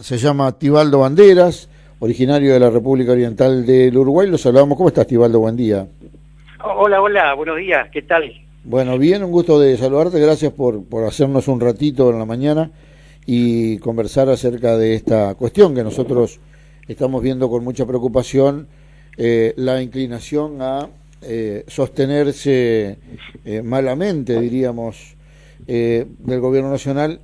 Se llama Tibaldo Banderas, originario de la República Oriental del Uruguay. Los saludamos. ¿Cómo estás, Tibaldo? Buen día. Hola, hola, buenos días, ¿qué tal? Bueno, bien, un gusto de saludarte. Gracias por hacernos un ratito en la mañana y conversar acerca de esta cuestión que nosotros estamos viendo con mucha preocupación, la inclinación a sostenerse malamente, diríamos, del gobierno nacional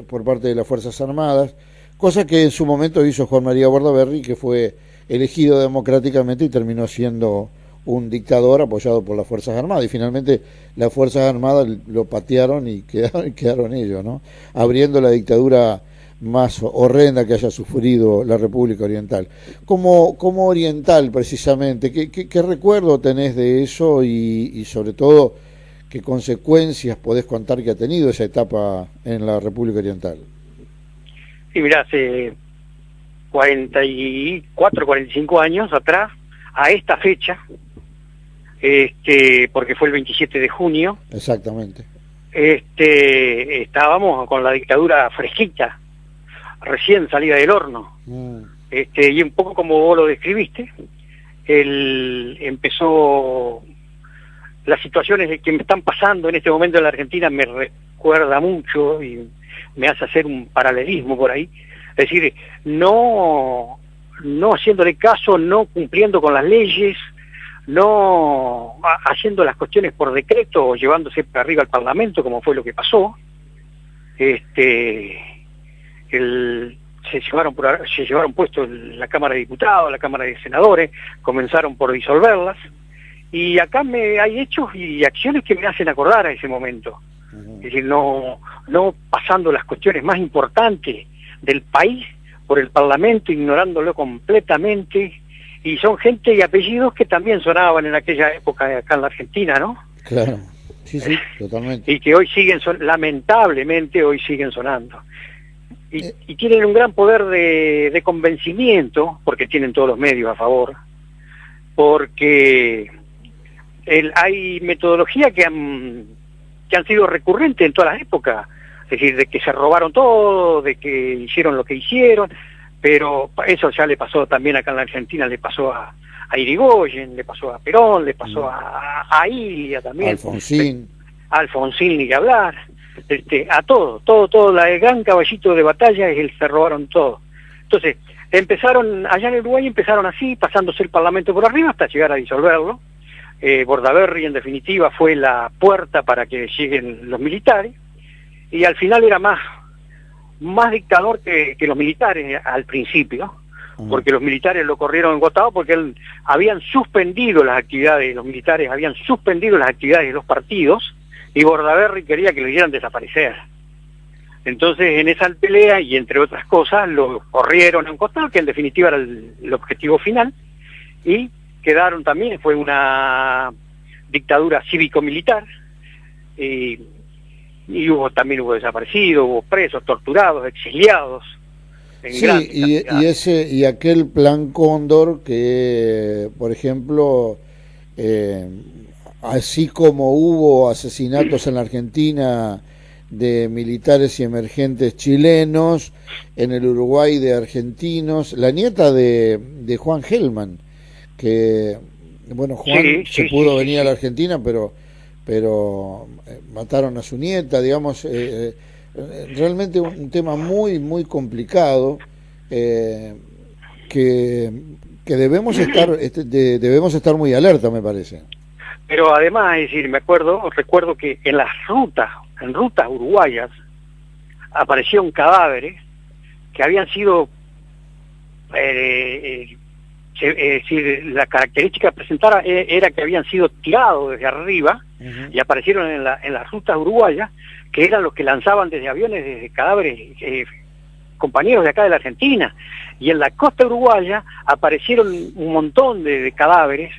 por parte de las Fuerzas Armadas, cosa que en su momento hizo Juan María Bordaberry, que fue elegido democráticamente y terminó siendo un dictador apoyado por las Fuerzas Armadas, y finalmente las Fuerzas Armadas lo patearon y quedaron ellos, ¿no? Abriendo la dictadura más horrenda que haya sufrido la República Oriental. Como oriental, precisamente, ¿qué recuerdo tenés de eso y sobre todo qué consecuencias podés contar que ha tenido esa etapa en la República Oriental? Sí, mirá, hace 44, 45 años atrás, a esta fecha, porque fue el 27 de junio. Exactamente. Estábamos con la dictadura fresquita, recién salida del horno. Y un poco como vos lo describiste, empezó las situaciones que me están pasando en este momento en la Argentina, me recuerda mucho y me hace hacer un paralelismo por ahí. Es decir, no haciéndole caso, no cumpliendo con las leyes, no haciendo las cuestiones por decreto o llevándose para arriba al Parlamento, como fue lo que pasó. Se llevaron puesto la Cámara de Diputados, la Cámara de Senadores, comenzaron por disolverlas, y acá hay hechos y acciones que me hacen acordar a ese momento. Es decir, no pasando las cuestiones más importantes del país por el Parlamento, ignorándolo completamente, y son gente y apellidos que también sonaban en aquella época acá en la Argentina, ¿no? Claro, sí, totalmente. Y que hoy lamentablemente hoy siguen sonando. Y tienen un gran poder de convencimiento, porque tienen todos los medios a favor, porque hay metodología que han sido recurrentes en todas las épocas, es decir, de que se robaron todo, de que hicieron lo que hicieron, pero eso ya le pasó también acá en la Argentina, le pasó a Irigoyen, le pasó a Perón, le pasó a Ilia también. Alfonsín, ni que hablar, a todo, el gran caballito de batalla se robaron todo. Entonces, allá en Uruguay empezaron así, pasándose el Parlamento por arriba hasta llegar a disolverlo. Bordaberry en definitiva fue la puerta para que lleguen los militares, y al final era más dictador que los militares al principio, porque los militares lo corrieron engotado porque habían suspendido las actividades, los militares habían suspendido las actividades de los partidos, y Bordaberry quería que lo hicieran desaparecer. Entonces en esa pelea y entre otras cosas lo corrieron engotado, que en definitiva era el objetivo final, y quedaron también, fue una dictadura cívico-militar, y hubo desaparecidos, hubo presos, torturados, exiliados. Y aquel plan Cóndor que, por ejemplo, así como hubo asesinatos en la Argentina de militares y emergentes chilenos, en el Uruguay de argentinos, la nieta de Juan Gelman, que, bueno, Juan pudo venir a la Argentina, pero mataron a su nieta, digamos, realmente un tema muy, muy complicado, que debemos estar muy alerta, me parece. Pero además, es decir, recuerdo que en rutas uruguayas, aparecieron cadáveres que habían sido, es decir, la característica presentada era que habían sido tirados desde arriba, y aparecieron en las rutas uruguayas, que eran los que lanzaban desde aviones, desde cadáveres, compañeros de acá de la Argentina. Y en la costa uruguaya aparecieron un montón de cadáveres,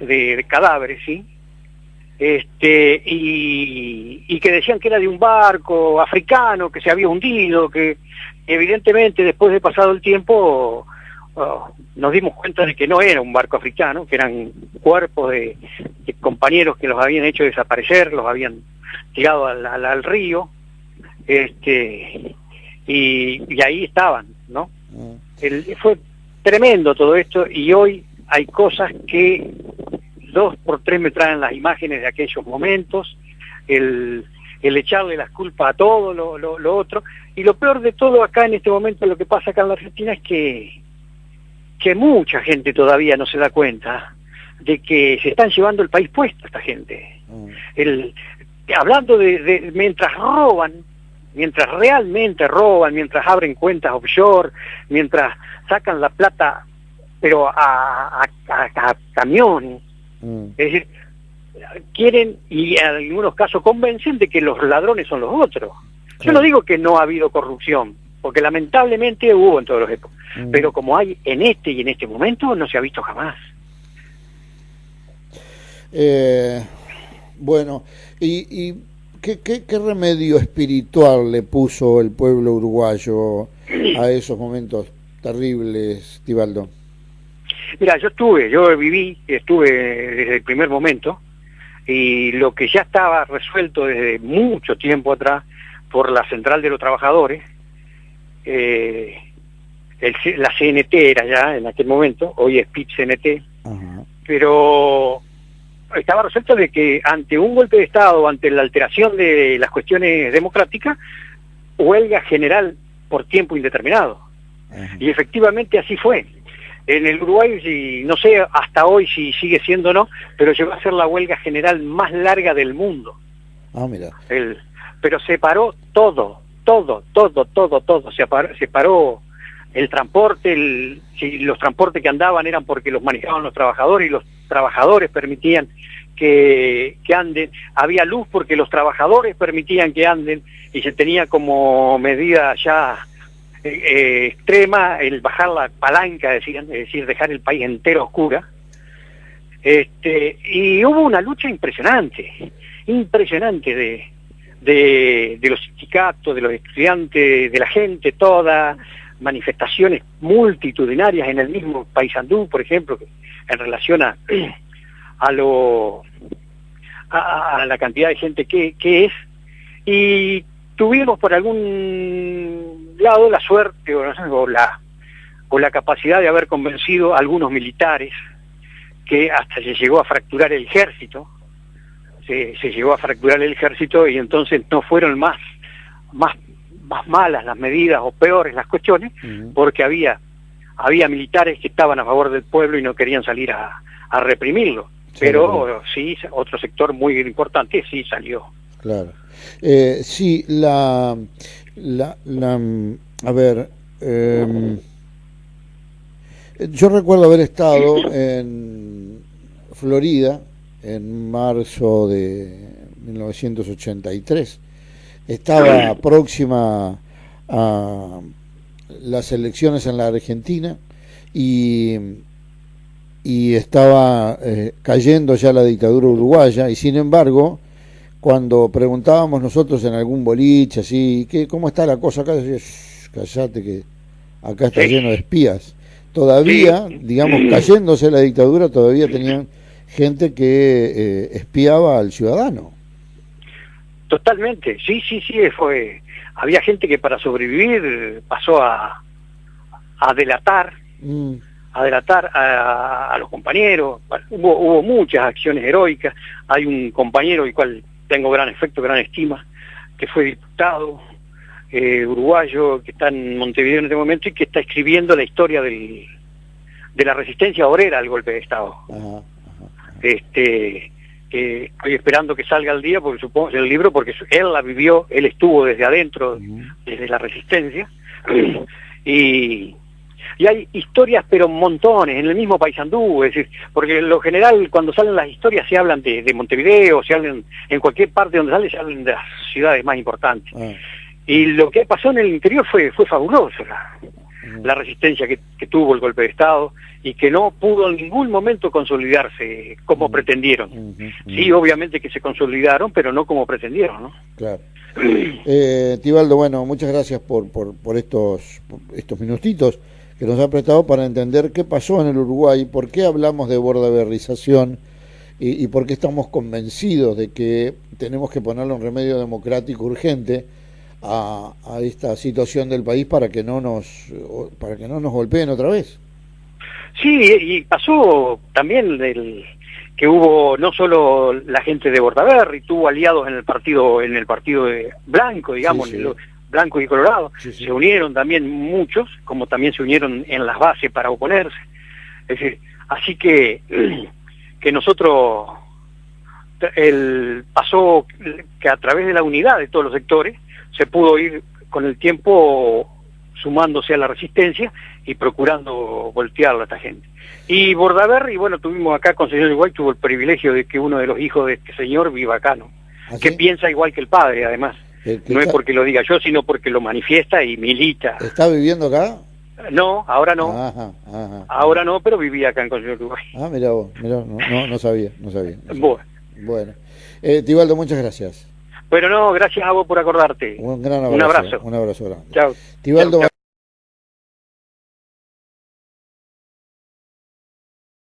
¿sí? Y que decían que era de un barco africano que se había hundido, que evidentemente después de pasado el tiempo nos dimos cuenta de que no era un barco africano, que eran cuerpos de compañeros que los habían hecho desaparecer, los habían tirado al río, y ahí estaban, ¿no? Fue tremendo todo esto, y hoy hay cosas que 2 por 3 me traen las imágenes de aquellos momentos, el echarle las culpas a todo lo otro, y lo peor de todo acá en este momento, lo que pasa acá en la Argentina, es que mucha gente todavía no se da cuenta de que se están llevando el país puesto esta gente. Hablando de mientras roban, mientras realmente roban, mientras abren cuentas offshore, mientras sacan la plata pero a camiones, es decir, quieren, y en algunos casos convencen de que los ladrones son los otros. Yo no digo que no ha habido corrupción, porque lamentablemente hubo en todas las épocas, pero como hay en este y en este momento, no se ha visto jamás. Bueno, ¿y qué remedio espiritual le puso el pueblo uruguayo a esos momentos terribles, Tibaldo? Mira, yo viví, estuve desde el primer momento, y lo que ya estaba resuelto desde mucho tiempo atrás por la Central de los Trabajadores, la CNT era ya en aquel momento, hoy es PIT-CNT, pero estaba resuelto de que ante un golpe de Estado, ante la alteración de las cuestiones democráticas, huelga general por tiempo indeterminado. Y efectivamente así fue. En el Uruguay, no sé hasta hoy si sigue siendo o no, pero llegó a ser la huelga general más larga del mundo. Mira. Pero se paró todo. Se paró el transporte, si los transportes que andaban eran porque los manejaban los trabajadores y los trabajadores permitían que anden. Había luz porque los trabajadores permitían que anden, y se tenía como medida ya extrema el bajar la palanca, es decir, dejar el país entero a oscura. Y hubo una lucha impresionante de los sindicatos, de los estudiantes, de la gente toda, manifestaciones multitudinarias en el mismo Paysandú, por ejemplo, en relación a la cantidad de gente que es, y tuvimos por algún lado la suerte o la capacidad de haber convencido a algunos militares, que hasta se llegó a fracturar el ejército, y entonces no fueron más malas las medidas o peores las cuestiones, porque había militares que estaban a favor del pueblo y no querían salir a reprimirlo, pero sí, otro sector muy importante sí salió. Claro. Sí, a ver, yo recuerdo haber estado en Florida en marzo de 1983. Estaba próxima a las elecciones en la Argentina y estaba cayendo ya la dictadura uruguaya, y sin embargo, cuando preguntábamos nosotros en algún boliche así, ¿cómo está la cosa acá? Decía, callate que acá está lleno de espías. Todavía, digamos, cayéndose la dictadura, todavía tenían gente que espiaba al ciudadano. Totalmente, sí, había gente que para sobrevivir pasó a delatar, a los compañeros. Hubo muchas acciones heroicas. Hay un compañero el cual tengo gran afecto, gran estima, que fue diputado uruguayo, que está en Montevideo en este momento y que está escribiendo la historia de la resistencia obrera al golpe de Estado. Estoy esperando que salga el día, porque supongo el libro, porque él la vivió, él estuvo desde adentro, desde la resistencia, y hay historias, pero montones, en el mismo Paysandú, es decir, porque en lo general cuando salen las historias se hablan de Montevideo, se hablan en cualquier parte donde sale, se hablan de las ciudades más importantes. Y lo que pasó en el interior fue fabuloso, la resistencia que tuvo el golpe de Estado, y que no pudo en ningún momento consolidarse como pretendieron. Sí, obviamente que se consolidaron, pero no como pretendieron, ¿no? Claro. Tibaldo, bueno, muchas gracias por estos minutitos que nos ha prestado para entender qué pasó en el Uruguay, por qué hablamos de bordaberrización y por qué estamos convencidos de que tenemos que ponerle un remedio democrático urgente a esta situación del país para que no nos golpeen otra vez. Sí, y pasó también que hubo no solo la gente de Bordaberry, tuvo aliados en el partido de blanco, digamos, Sí, sí. Blanco y Colorado, Sí, sí. se unieron también muchos, como también se unieron en las bases para oponerse. Es decir, así que nosotros pasó que a través de la unidad de todos los sectores se pudo ir con el tiempo sumándose a la resistencia y procurando voltearlo a esta gente. Y Bordaberry, bueno, tuvimos acá con señor Iguay, tuvo el privilegio de que uno de los hijos de este señor viva acá, ¿no? ¿Ah, Que sí? piensa igual que el padre, además. Que No es está, porque lo diga yo, sino porque lo manifiesta y milita. ¿está viviendo acá? No, ahora no. Ajá, ajá. Ahora no, pero vivía acá en Concepción Uruguay. Ah, mirá vos, no sabía. Bueno. Bueno. Tibaldo, muchas gracias. Pero no, gracias a vos por acordarte. Un gran abrazo. Un abrazo. Un abrazo grande. Chao. Tibaldo Chau, chau.